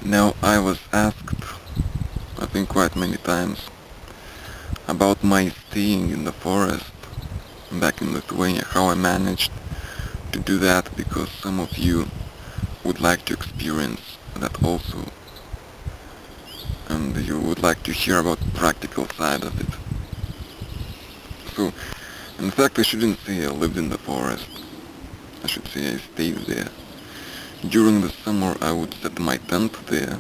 Now, I was asked, I think quite many times, about my staying in the forest back in Lithuania, how I managed to do that, because some of you would like to experience that also, and you would like to hear about the practical side of it. So, in fact, I shouldn't say I lived in the forest. I should say I stayed there. During the summer, I would set my tent there,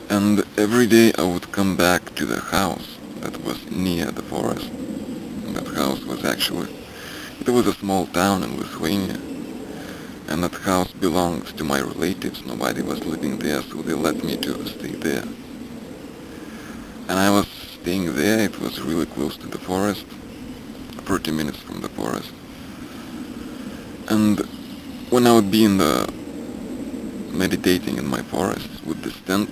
and every day I would come back to the house that was near the forest. That house was actually, it was a small town in Lithuania, and that house belongs to my relatives. Nobody was living there, so they let me to stay there. And I was staying there. It was really close to the forest, 30 minutes from the forest. And when I would be in the meditating in my forest with this tent,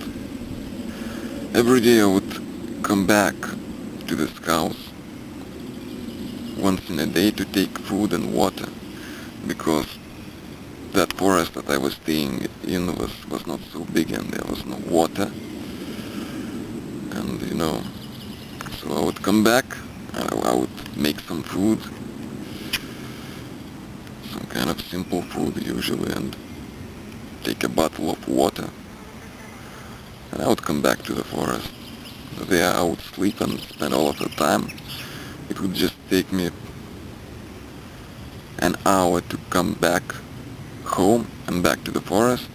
every day I would come back to this house once in a day to take food and water, because that forest that I was staying in was not so big and there was no water. And so I would come back, I would make some food, some kind of simple food usually, and take a bottle of water, and I would come back to the forest. There I would sleep and spend all of the time. It would just take me an hour to come back home and back to the forest,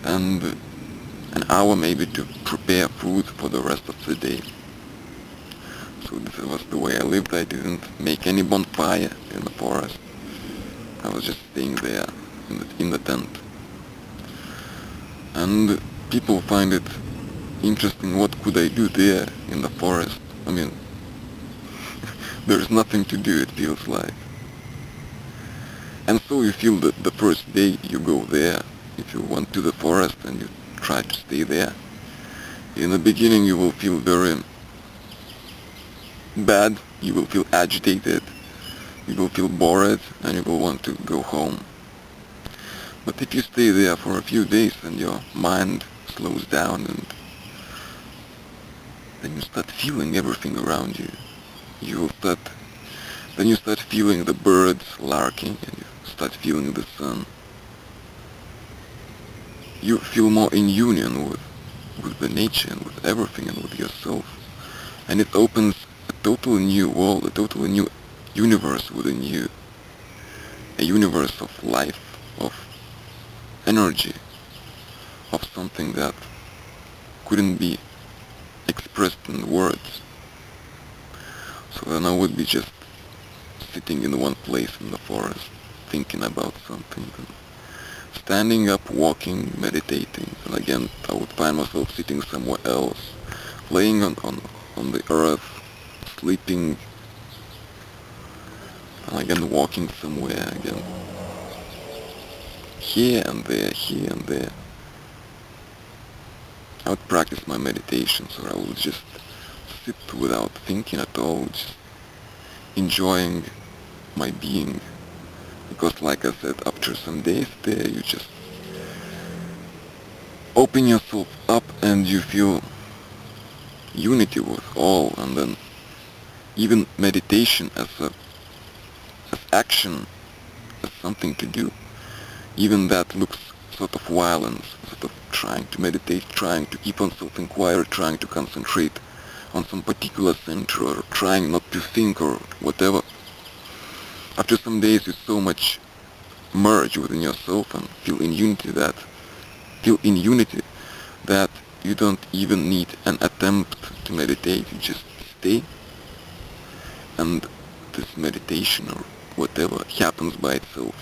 and an hour maybe to prepare food for the rest of the day. So this was the way I lived. I didn't make any bonfire in the forest. I was just staying there in the tent. And people find it interesting, what could I do there in the forest? I mean, there's nothing to do, it feels like. And so you feel that the first day you go there, if you went to the forest and you try to stay there, in the beginning you will feel very bad, you will feel agitated, you will feel bored, and you will want to go home. But if you stay there for a few days and your mind slows down, and then you start feeling everything around you, then you start feeling the birds larking, and you start feeling the sun. You feel more in union with the nature and with everything and with yourself. And it opens a totally new world, a totally new universe within you. A universe of life, of energy, of something that couldn't be expressed in words. So then I would be just sitting in one place in the forest, thinking about something, and standing up, walking, meditating, and again I would find myself sitting somewhere else, laying on the earth, sleeping, and again walking somewhere again. Here and there, here and there. I would practice my meditations, or I would just sit without thinking at all, just enjoying my being. Because like I said, after some days there, you just open yourself up and you feel unity with all, and then even meditation as action, as something to do, even that looks sort of violence, sort of trying to meditate, trying to keep on something quiet, trying to concentrate on some particular center, or trying not to think or whatever. After some days you so much merge within yourself and feel in unity that you don't even need an attempt to meditate. You just stay, and this meditation or whatever happens by itself.